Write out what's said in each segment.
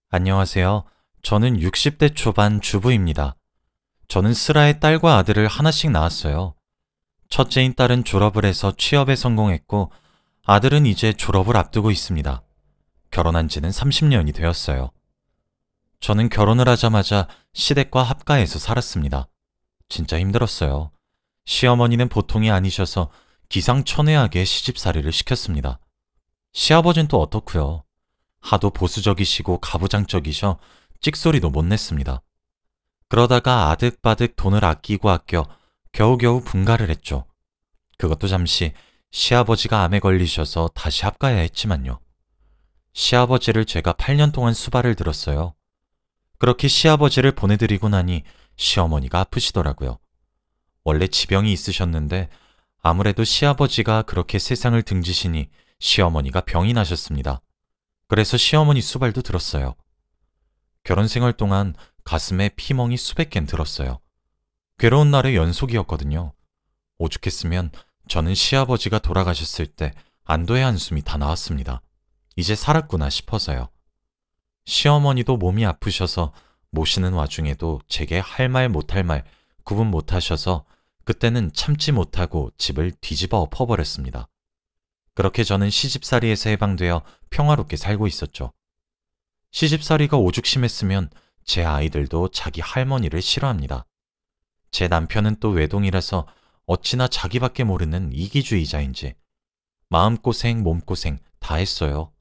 안녕하세요. 저는 60대 초반 주부입니다. 저는 슬아의 딸과 아들을 하나씩 낳았어요. 첫째인 딸은 졸업을 해서 취업에 성공했고, 아들은 이제 졸업을 앞두고 있습니다. 결혼한 지는 30년이 되었어요. 저는 결혼을 하자마자 시댁과 합가해서 살았습니다. 진짜 힘들었어요. 시어머니는 보통이 아니셔서 기상천외하게 시집살이를 시켰습니다. 시아버진 또 어떻고요? 하도 보수적이시고 가부장적이셔 찍소리도 못 냈습니다. 그러다가 아득바득 돈을 아끼고 아껴 겨우겨우 분가를 했죠. 그것도 잠시 시아버지가 암에 걸리셔서 다시 합가해야 했지만요. 시아버지를 제가 8년 동안 수발을 들었어요. 그렇게 시아버지를 보내드리고 나니 시어머니가 아프시더라고요. 원래 지병이 있으셨는데 아무래도 시아버지가 그렇게 세상을 등지시니 시어머니가 병이 나셨습니다. 그래서 시어머니 수발도 들었어요. 결혼 생활 동안 가슴에 피멍이 수백 갠 들었어요. 괴로운 날의 연속이었거든요. 오죽했으면 저는 시아버지가 돌아가셨을 때 안도의 한숨이 다 나왔습니다. 이제 살았구나 싶어서요. 시어머니도 몸이 아프셔서 모시는 와중에도 제게 할 말 못할 말 구분 못하셔서 그때는 참지 못하고 집을 뒤집어 엎어버렸습니다. 그렇게 저는 시집살이에서 해방되어 평화롭게 살고 있었죠. 시집살이가 오죽 심했으면 제 아이들도 자기 할머니를 싫어합니다. 제 남편은 또 외동이라서 어찌나 자기밖에 모르는 이기주의자인지 마음고생, 몸고생 다 했어요.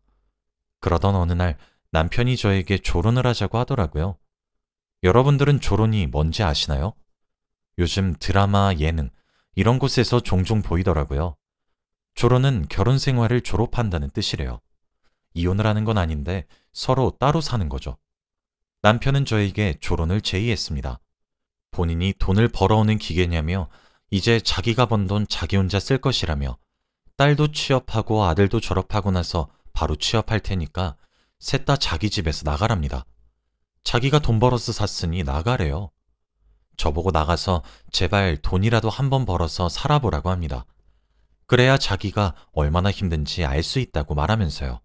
그러던 어느 날 남편이 저에게 조론을 하자고 하더라고요. 여러분들은 조론이 뭔지 아시나요? 요즘 드라마, 예능 이런 곳에서 종종 보이더라고요. 조론은 결혼 생활을 졸업한다는 뜻이래요. 이혼을 하는 건 아닌데 서로 따로 사는 거죠. 남편은 저에게 조론을 제의했습니다. 본인이 돈을 벌어오는 기계냐며 이제 자기가 번 돈 자기 혼자 쓸 것이라며 딸도 취업하고 아들도 졸업하고 나서 바로 취업할 테니까 셋 다 자기 집에서 나가랍니다. 자기가 돈 벌어서 샀으니 나가래요. 저보고 나가서 제발 돈이라도 한 번 벌어서 살아보라고 합니다. 그래야 자기가 얼마나 힘든지 알 수 있다고 말하면서요.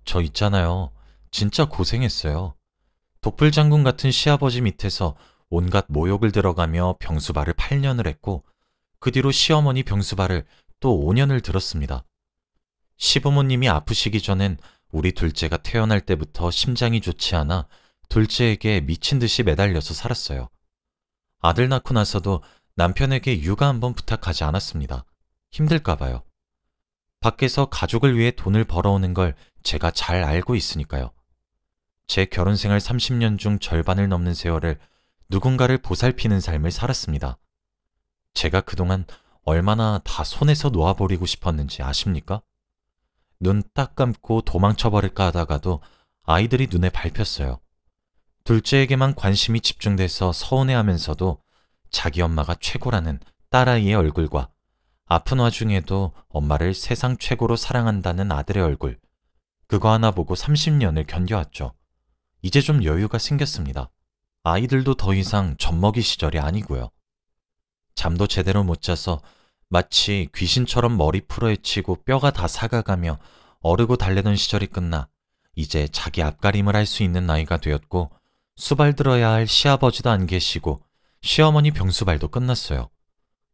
저 있잖아요. 진짜 고생했어요. 독불장군 같은 시아버지 밑에서 온갖 모욕을 들어가며 병수발을 8년을 했고 그 뒤로 시어머니 병수발을 또 5년을 들었습니다. 시부모님이 아프시기 전엔 우리 둘째가 태어날 때부터 심장이 좋지 않아 둘째에게 미친 듯이 매달려서 살았어요. 아들 낳고 나서도 남편에게 육아 한번 부탁하지 않았습니다. 힘들까 봐요. 밖에서 가족을 위해 돈을 벌어오는 걸 제가 잘 알고 있으니까요. 제 결혼 생활 30년 중 절반을 넘는 세월을 누군가를 보살피는 삶을 살았습니다. 제가 그동안 얼마나 다 손에서 놓아버리고 싶었는지 아십니까? 눈 딱 감고 도망쳐버릴까 하다가도 아이들이 눈에 밟혔어요. 둘째에게만 관심이 집중돼서 서운해하면서도 자기 엄마가 최고라는 딸아이의 얼굴과 아픈 와중에도 엄마를 세상 최고로 사랑한다는 아들의 얼굴, 그거 하나 보고 30년을 견뎌왔죠. 이제 좀 여유가 생겼습니다. 아이들도 더 이상 젖먹이 시절이 아니고요. 잠도 제대로 못 자서 마치 귀신처럼 머리 풀어헤치고 뼈가 다 삭아가며 어르고 달래던 시절이 끝나 이제 자기 앞가림을 할 수 있는 나이가 되었고 수발 들어야 할 시아버지도 안 계시고 시어머니 병수발도 끝났어요.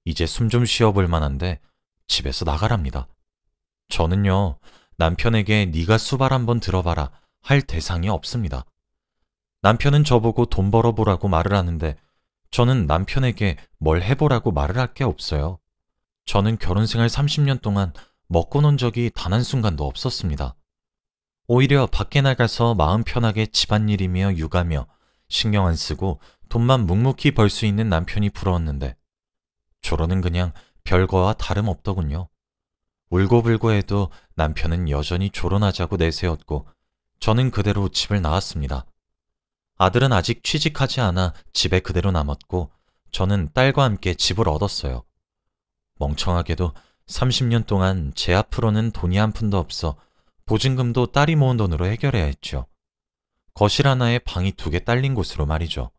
이제 숨 좀 쉬어볼 만한데 집에서 나가랍니다. 저는요, 남편에게 네가 수발 한번 들어봐라 할 대상이 없습니다. 남편은 저보고 돈 벌어보라고 말을 하는데 저는 남편에게 뭘 해보라고 말을 할 게 없어요. 저는 결혼 생활 30년 동안 먹고 논 적이 단 한순간도 없었습니다. 오히려 밖에 나가서 마음 편하게 집안일이며 육아며 신경 안 쓰고 돈만 묵묵히 벌 수 있는 남편이 부러웠는데 조론은 그냥 별거와 다름없더군요. 울고불고 해도 남편은 여전히 조론하자고 내세웠고 저는 그대로 집을 나왔습니다. 아들은 아직 취직하지 않아 집에 그대로 남았고 저는 딸과 함께 집을 얻었어요. 멍청하게도 30년 동안 제 앞으로는 돈이 한 푼도 없어 보증금도 딸이 모은 돈으로 해결해야 했죠. 거실 하나에 방이 2개 딸린 곳으로 말이죠.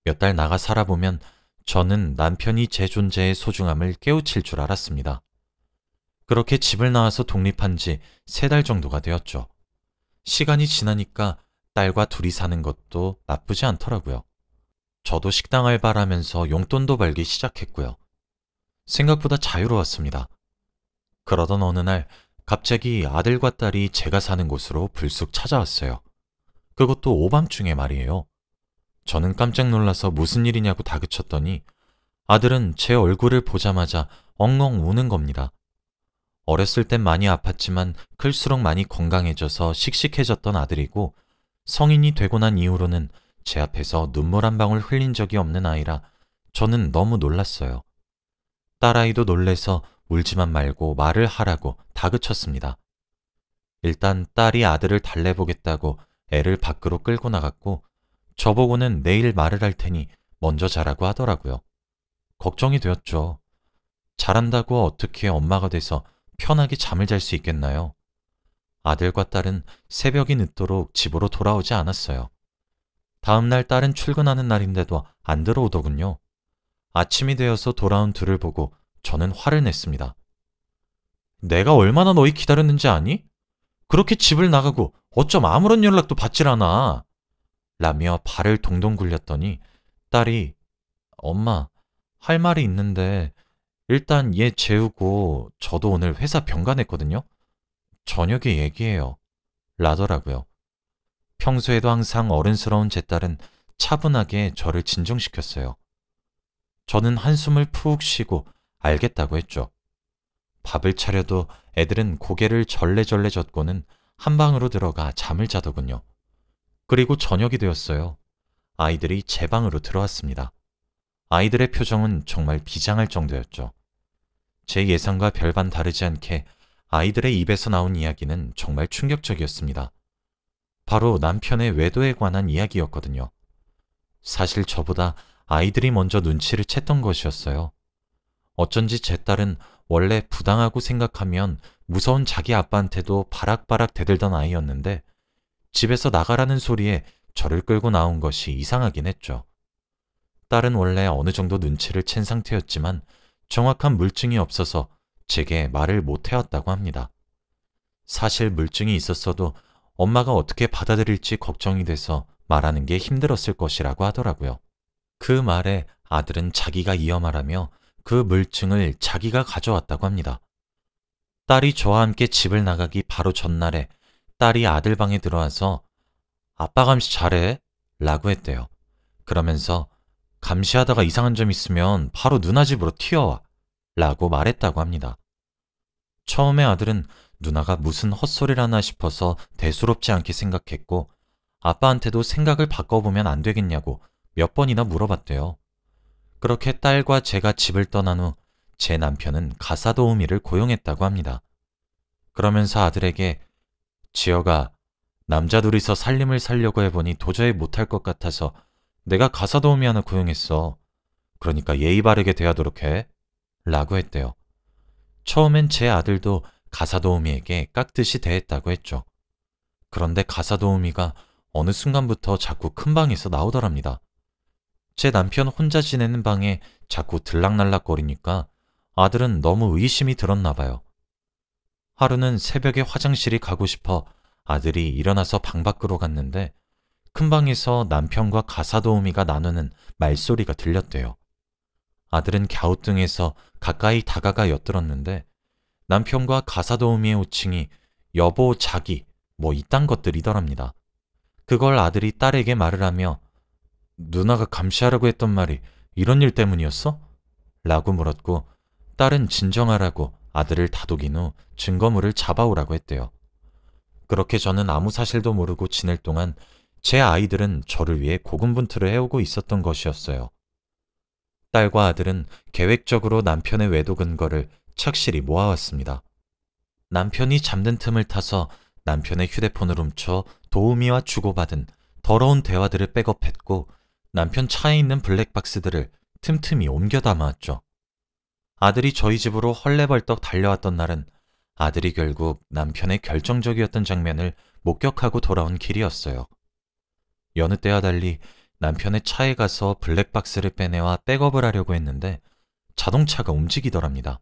몇 달 나가 살아보면 저는 남편이 제 존재의 소중함을 깨우칠 줄 알았습니다. 그렇게 집을 나와서 독립한 지 3달 정도가 되었죠. 시간이 지나니까 딸과 둘이 사는 것도 나쁘지 않더라고요. 저도 식당 알바를 하면서 용돈도 벌기 시작했고요. 생각보다 자유로웠습니다. 그러던 어느 날 갑자기 아들과 딸이 제가 사는 곳으로 불쑥 찾아왔어요. 그것도 오밤중에 말이에요. 저는 깜짝 놀라서 무슨 일이냐고 다그쳤더니 아들은 제 얼굴을 보자마자 엉엉 우는 겁니다. 어렸을 땐 많이 아팠지만 클수록 많이 건강해져서 씩씩해졌던 아들이고 성인이 되고 난 이후로는 제 앞에서 눈물 한 방울 흘린 적이 없는 아이라 저는 너무 놀랐어요. 딸아이도 놀래서 울지만 말고 말을 하라고 다그쳤습니다. 일단 딸이 아들을 달래보겠다고 애를 밖으로 끌고 나갔고 저보고는 내일 말을 할 테니 먼저 자라고 하더라고요. 걱정이 되었죠. 잘한다고 어떻게 엄마가 돼서 편하게 잠을 잘 수 있겠나요? 아들과 딸은 새벽이 늦도록 집으로 돌아오지 않았어요. 다음 날 딸은 출근하는 날인데도 안 들어오더군요. 아침이 되어서 돌아온 둘을 보고 저는 화를 냈습니다. 내가 얼마나 너희 기다렸는지 아니? 그렇게 집을 나가고 어쩜 아무런 연락도 받질 않아? 라며 발을 동동 굴렸더니 딸이 엄마, 할 말이 있는데 일단 얘 재우고 저도 오늘 회사 병가냈거든요. 저녁에 얘기해요. 라더라고요. 평소에도 항상 어른스러운 제 딸은 차분하게 저를 진정시켰어요. 저는 한숨을 푹 쉬고 알겠다고 했죠. 밥을 차려도 애들은 고개를 절레절레 젓고는 한 방으로 들어가 잠을 자더군요. 그리고 저녁이 되었어요. 아이들이 제 방으로 들어왔습니다. 아이들의 표정은 정말 비장할 정도였죠. 제 예상과 별반 다르지 않게 아이들의 입에서 나온 이야기는 정말 충격적이었습니다. 바로 남편의 외도에 관한 이야기였거든요. 사실 저보다 아이들이 먼저 눈치를 챘던 것이었어요. 어쩐지 제 딸은 원래 부당하고 생각하면 무서운 자기 아빠한테도 바락바락 대들던 아이였는데 집에서 나가라는 소리에 저를 끌고 나온 것이 이상하긴 했죠. 딸은 원래 어느 정도 눈치를 챈 상태였지만 정확한 물증이 없어서 제게 말을 못 해왔다고 합니다. 사실 물증이 있었어도 엄마가 어떻게 받아들일지 걱정이 돼서 말하는 게 힘들었을 것이라고 하더라고요. 그 말에 아들은 자기가 이어 말하며 그 물증을 자기가 가져왔다고 합니다. 딸이 저와 함께 집을 나가기 바로 전날에 딸이 아들 방에 들어와서 아빠 감시 잘해 라고 했대요. 그러면서 감시하다가 이상한 점 있으면 바로 누나 집으로 튀어와 라고 말했다고 합니다. 처음에 아들은 누나가 무슨 헛소리를 하나 싶어서 대수롭지 않게 생각했고 아빠한테도 생각을 바꿔보면 안 되겠냐고 몇 번이나 물어봤대요. 그렇게 딸과 제가 집을 떠난 후 제 남편은 가사도우미를 고용했다고 합니다. 그러면서 아들에게 지혁아, 남자 둘이서 살림을 살려고 해보니 도저히 못할 것 같아서 내가 가사도우미 하나 고용했어. 그러니까 예의 바르게 대하도록 해. 라고 했대요. 처음엔 제 아들도 가사도우미에게 깍듯이 대했다고 했죠. 그런데 가사도우미가 어느 순간부터 자꾸 큰 방에서 나오더랍니다. 제 남편 혼자 지내는 방에 자꾸 들락날락거리니까 아들은 너무 의심이 들었나 봐요. 하루는 새벽에 화장실이 가고 싶어 아들이 일어나서 방 밖으로 갔는데 큰 방에서 남편과 가사도우미가 나누는 말소리가 들렸대요. 아들은 갸우뚱해서 가까이 다가가 엿들었는데 남편과 가사도우미의 호칭이 여보, 자기, 뭐 이딴 것들이더랍니다. 그걸 아들이 딸에게 말을 하며 누나가 감시하라고 했던 말이 이런 일 때문이었어? 라고 물었고 딸은 진정하라고 아들을 다독인 후 증거물을 잡아오라고 했대요. 그렇게 저는 아무 사실도 모르고 지낼 동안 제 아이들은 저를 위해 고군분투를 해오고 있었던 것이었어요. 딸과 아들은 계획적으로 남편의 외도 근거를 착실히 모아왔습니다. 남편이 잠든 틈을 타서 남편의 휴대폰을 훔쳐 도우미와 주고받은 더러운 대화들을 백업했고 남편 차에 있는 블랙박스들을 틈틈이 옮겨 담아왔죠. 아들이 저희 집으로 헐레벌떡 달려왔던 날은 아들이 결국 남편의 결정적이었던 장면을 목격하고 돌아온 길이었어요. 여느 때와 달리 남편의 차에 가서 블랙박스를 빼내와 백업을 하려고 했는데 자동차가 움직이더랍니다.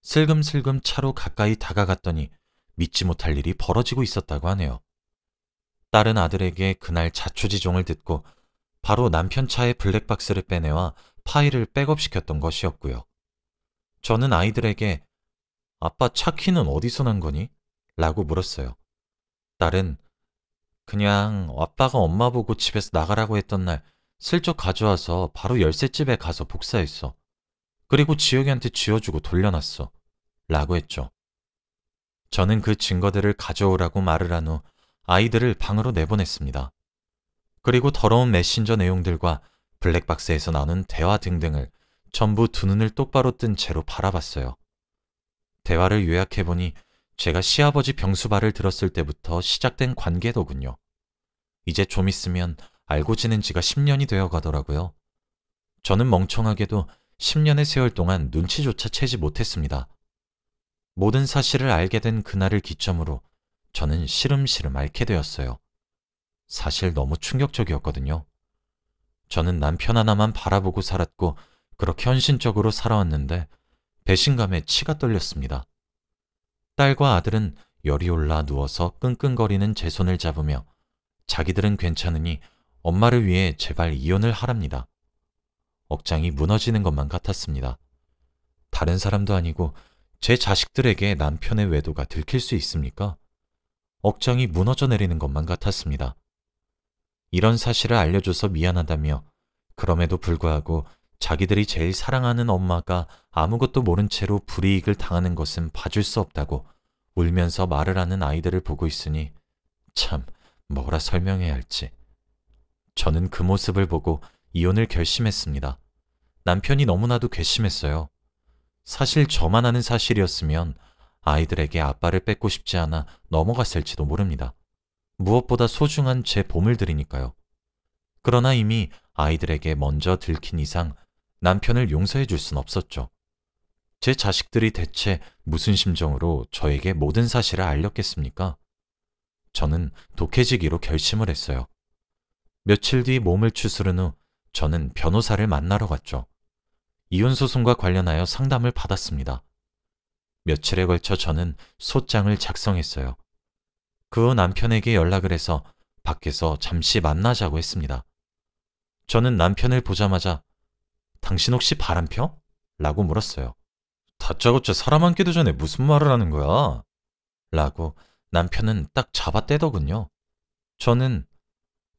슬금슬금 차로 가까이 다가갔더니 믿지 못할 일이 벌어지고 있었다고 하네요. 딸은 아들에게 그날 자초지종을 듣고 바로 남편 차에 블랙박스를 빼내와 파일을 백업시켰던 것이었고요. 저는 아이들에게 아빠 차 키는 어디서 난 거니? 라고 물었어요. 딸은 그냥 아빠가 엄마 보고 집에서 나가라고 했던 날 슬쩍 가져와서 바로 열쇠집에 가서 복사했어. 그리고 지혁이한테 쥐어주고 돌려놨어. 라고 했죠. 저는 그 증거들을 가져오라고 말을 한 후 아이들을 방으로 내보냈습니다. 그리고 더러운 메신저 내용들과 블랙박스에서 나눈 대화 등등을 전부 두 눈을 똑바로 뜬 채로 바라봤어요. 대화를 요약해보니 제가 시아버지 병수발을 들었을 때부터 시작된 관계더군요. 이제 좀 있으면 알고 지낸 지가 10년이 되어 가더라고요. 저는 멍청하게도 10년의 세월 동안 눈치조차 채지 못했습니다. 모든 사실을 알게 된 그날을 기점으로 저는 시름시름 앓게 되었어요. 사실 너무 충격적이었거든요. 저는 남편 하나만 바라보고 살았고 그렇게 헌신적으로 살아왔는데 배신감에 치가 떨렸습니다. 딸과 아들은 열이 올라 누워서 끙끙거리는 제 손을 잡으며 자기들은 괜찮으니 엄마를 위해 제발 이혼을 하랍니다. 억장이 무너지는 것만 같았습니다. 다른 사람도 아니고 제 자식들에게 남편의 외도가 들킬 수 있습니까? 억장이 무너져 내리는 것만 같았습니다. 이런 사실을 알려줘서 미안하다며 그럼에도 불구하고 자기들이 제일 사랑하는 엄마가 아무것도 모른 채로 불이익을 당하는 것은 봐줄 수 없다고 울면서 말을 하는 아이들을 보고 있으니 참 뭐라 설명해야 할지. 저는 그 모습을 보고 이혼을 결심했습니다. 남편이 너무나도 괘씸했어요. 사실 저만 아는 사실이었으면 아이들에게 아빠를 뺏고 싶지 않아 넘어갔을지도 모릅니다. 무엇보다 소중한 제 보물들이니까요. 그러나 이미 아이들에게 먼저 들킨 이상 남편을 용서해 줄 순 없었죠. 제 자식들이 대체 무슨 심정으로 저에게 모든 사실을 알렸겠습니까? 저는 독해지기로 결심을 했어요. 며칠 뒤 몸을 추스른 후 저는 변호사를 만나러 갔죠. 이혼소송과 관련하여 상담을 받았습니다. 며칠에 걸쳐 저는 소장을 작성했어요. 그 후 남편에게 연락을 해서 밖에서 잠시 만나자고 했습니다. 저는 남편을 보자마자 당신 혹시 바람 펴? 라고 물었어요. 다짜고짜 사람 앉기도 전에 무슨 말을 하는 거야? 라고 남편은 딱 잡아떼더군요. 저는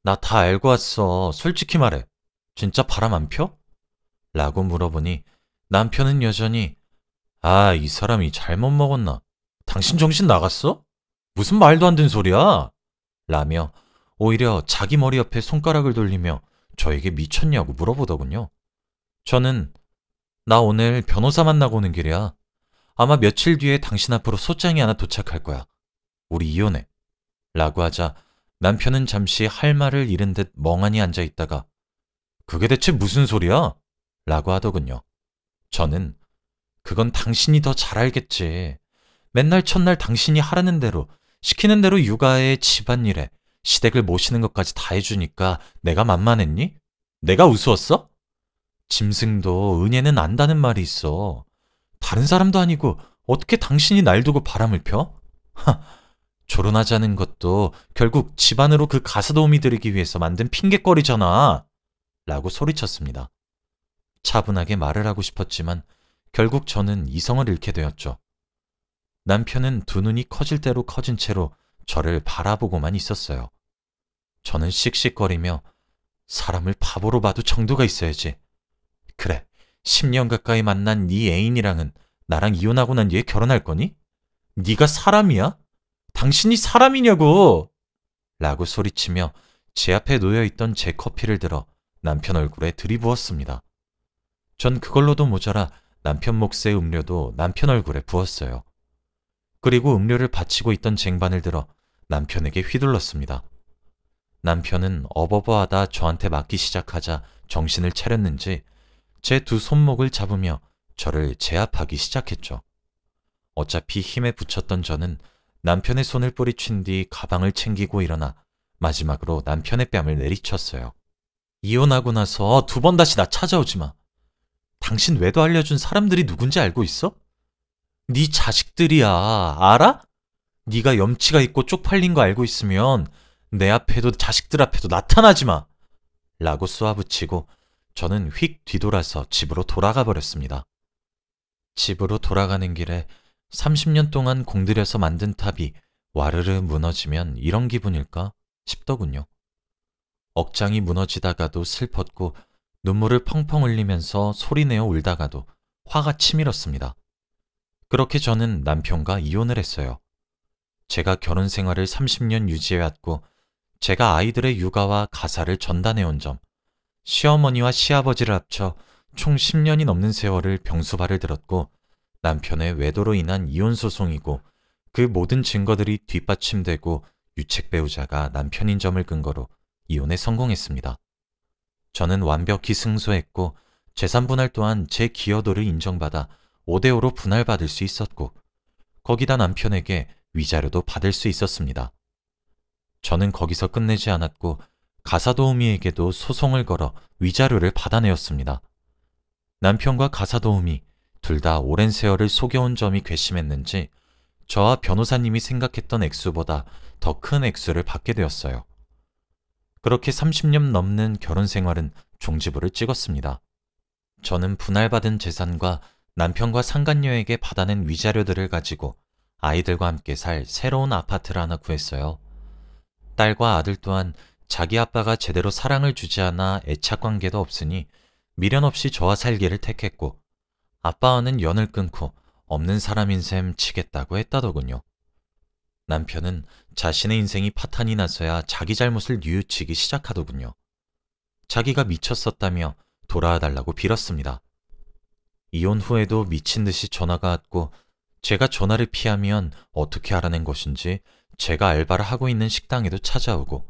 나 다 알고 왔어. 솔직히 말해. 진짜 바람 안 펴? 라고 물어보니 남편은 여전히 아, 이 사람이 잘못 먹었나? 당신 정신 나갔어? 무슨 말도 안 되는 소리야? 라며 오히려 자기 머리 옆에 손가락을 돌리며 저에게 미쳤냐고 물어보더군요. 저는 나 오늘 변호사 만나고 오는 길이야. 아마 며칠 뒤에 당신 앞으로 소장이 하나 도착할 거야. 우리 이혼해. 라고 하자 남편은 잠시 할 말을 잃은 듯 멍하니 앉아 있다가 그게 대체 무슨 소리야? 라고 하더군요. 저는 그건 당신이 더 잘 알겠지. 맨날 첫날 당신이 하라는 대로 시키는 대로 육아에 집안일에 시댁을 모시는 것까지 다 해주니까 내가 만만했니? 내가 우스웠어? 짐승도 은혜는 안다는 말이 있어. 다른 사람도 아니고 어떻게 당신이 날 두고 바람을 펴? 하, 결혼하자는 것도 결국 집안으로 그 가사도움이 들이기 위해서 만든 핑곗거리잖아. 라고 소리쳤습니다. 차분하게 말을 하고 싶었지만 결국 저는 이성을 잃게 되었죠. 남편은 두 눈이 커질 대로 커진 채로 저를 바라보고만 있었어요. 저는 씩씩거리며 사람을 바보로 봐도 정도가 있어야지. 그래, 10년 가까이 만난 네 애인이랑은 나랑 이혼하고 난 뒤에 결혼할 거니? 네가 사람이야? 당신이 사람이냐고! 라고 소리치며 제 앞에 놓여있던 제 커피를 들어 남편 얼굴에 들이부었습니다. 전 그걸로도 모자라 남편 몫의 음료도 남편 얼굴에 부었어요. 그리고 음료를 받치고 있던 쟁반을 들어 남편에게 휘둘렀습니다. 남편은 어버버하다 저한테 맞기 시작하자 정신을 차렸는지 제 두 손목을 잡으며 저를 제압하기 시작했죠. 어차피 힘에 부쳤던 저는 남편의 손을 뿌리친 뒤 가방을 챙기고 일어나 마지막으로 남편의 뺨을 내리쳤어요. 이혼하고 나서 두 번 다시 나 찾아오지 마. 당신 외도 알려준 사람들이 누군지 알고 있어? 네 자식들이야. 알아? 네가 염치가 있고 쪽팔린 거 알고 있으면 내 앞에도 자식들 앞에도 나타나지 마! 라고 쏘아붙이고 저는 휙 뒤돌아서 집으로 돌아가 버렸습니다. 집으로 돌아가는 길에 30년 동안 공들여서 만든 탑이 와르르 무너지면 이런 기분일까 싶더군요. 억장이 무너지다가도 슬펐고 눈물을 펑펑 흘리면서 소리내어 울다가도 화가 치밀었습니다. 그렇게 저는 남편과 이혼을 했어요. 제가 결혼 생활을 30년 유지해왔고 제가 아이들의 육아와 가사를 전단해온 점, 시어머니와 시아버지를 합쳐 총 10년이 넘는 세월을 병수발을 들었고 남편의 외도로 인한 이혼 소송이고 그 모든 증거들이 뒷받침되고 유책 배우자가 남편인 점을 근거로 이혼에 성공했습니다. 저는 완벽히 승소했고 재산 분할 또한 제 기여도를 인정받아 5대5로 분할받을 수 있었고 거기다 남편에게 위자료도 받을 수 있었습니다. 저는 거기서 끝내지 않았고 가사도우미에게도 소송을 걸어 위자료를 받아내었습니다. 남편과 가사도우미 둘 다 오랜 세월을 속여온 점이 괘씸했는지 저와 변호사님이 생각했던 액수보다 더 큰 액수를 받게 되었어요. 그렇게 30년 넘는 결혼 생활은 종지부를 찍었습니다. 저는 분할받은 재산과 남편과 상간녀에게 받아낸 위자료들을 가지고 아이들과 함께 살 새로운 아파트를 하나 구했어요. 딸과 아들 또한 자기 아빠가 제대로 사랑을 주지 않아 애착관계도 없으니 미련 없이 저와 살기를 택했고 아빠와는 연을 끊고 없는 사람인 셈 치겠다고 했다더군요. 남편은 자신의 인생이 파탄이 나서야 자기 잘못을 뉘우치기 시작하더군요. 자기가 미쳤었다며 돌아와 달라고 빌었습니다. 이혼 후에도 미친 듯이 전화가 왔고 제가 전화를 피하면 어떻게 알아낸 것인지 제가 알바를 하고 있는 식당에도 찾아오고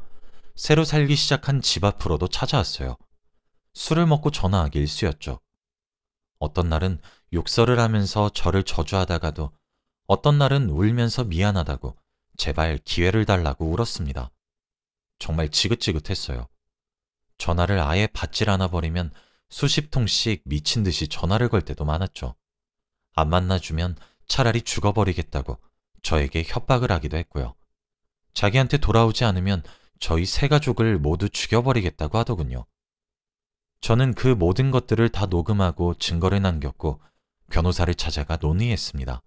새로 살기 시작한 집 앞으로도 찾아왔어요. 술을 먹고 전화하기 일쑤였죠. 어떤 날은 욕설을 하면서 저를 저주하다가도 어떤 날은 울면서 미안하다고 제발 기회를 달라고 울었습니다. 정말 지긋지긋했어요. 전화를 아예 받질 않아 버리면 수십 통씩 미친 듯이 전화를 걸 때도 많았죠. 안 만나주면 차라리 죽어버리겠다고 저에게 협박을 하기도 했고요. 자기한테 돌아오지 않으면 저희 세 가족을 모두 죽여버리겠다고 하더군요. 저는 그 모든 것들을 다 녹음하고 증거를 남겼고 변호사를 찾아가 논의했습니다.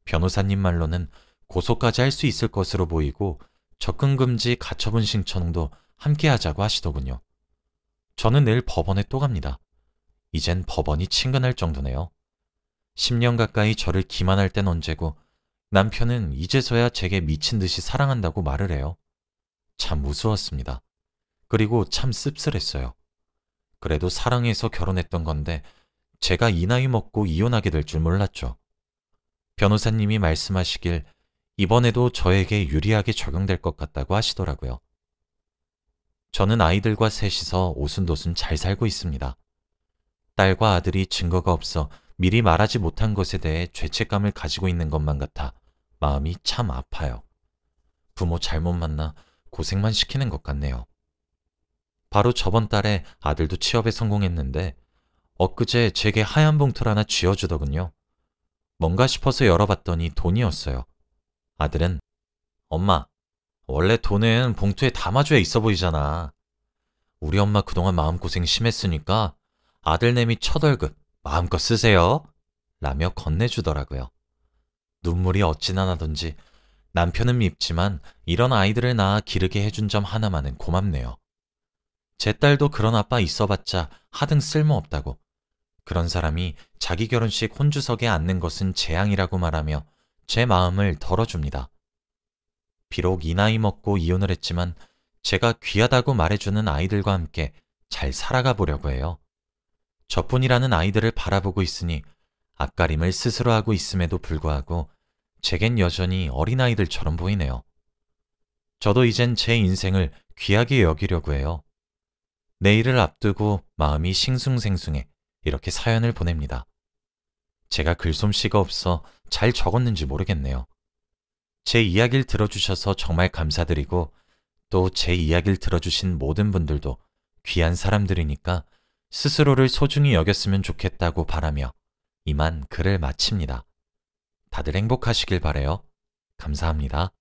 변호사님 말로는 고소까지 할 수 있을 것으로 보이고 접근금지 가처분 신청도 함께 하자고 하시더군요. 저는 내일 법원에 또 갑니다. 이젠 법원이 친근할 정도네요. 10년 가까이 저를 기만할 땐 언제고 남편은 이제서야 제게 미친 듯이 사랑한다고 말을 해요. 참 우스웠습니다. 그리고 참 씁쓸했어요. 그래도 사랑해서 결혼했던 건데 제가 이 나이 먹고 이혼하게 될 줄 몰랐죠. 변호사님이 말씀하시길 이번에도 저에게 유리하게 적용될 것 같다고 하시더라고요. 저는 아이들과 셋이서 오순도순 잘 살고 있습니다. 딸과 아들이 증거가 없어 미리 말하지 못한 것에 대해 죄책감을 가지고 있는 것만 같아 마음이 참 아파요. 부모 잘못 만나 고생만 시키는 것 같네요. 바로 저번 달에 아들도 취업에 성공했는데 엊그제 제게 하얀 봉투를 하나 쥐어주더군요. 뭔가 싶어서 열어봤더니 돈이었어요. 아들은 엄마, 원래 돈은 봉투에 담아줘야 있어 보이잖아. 우리 엄마 그동안 마음고생 심했으니까 아들내미 첫 월급 마음껏 쓰세요. 라며 건네주더라고요. 눈물이 어찌나 나던지 남편은 밉지만 이런 아이들을 낳아 기르게 해준 점 하나만은 고맙네요. 제 딸도 그런 아빠 있어봤자 하등 쓸모없다고 그런 사람이 자기 결혼식 혼주석에 앉는 것은 재앙이라고 말하며 제 마음을 덜어줍니다. 비록 이 나이 먹고 이혼을 했지만 제가 귀하다고 말해주는 아이들과 함께 잘 살아가 보려고 해요. 저뿐이라는 아이들을 바라보고 있으니 앞가림을 스스로 하고 있음에도 불구하고 제겐 여전히 어린아이들처럼 보이네요. 저도 이젠 제 인생을 귀하게 여기려고 해요. 내일을 앞두고 마음이 싱숭생숭해 이렇게 사연을 보냅니다. 제가 글솜씨가 없어 잘 적었는지 모르겠네요. 제 이야기를 들어주셔서 정말 감사드리고 또 제 이야기를 들어주신 모든 분들도 귀한 사람들이니까 스스로를 소중히 여겼으면 좋겠다고 바라며 이만 글을 마칩니다. 다들 행복하시길 바라요. 감사합니다.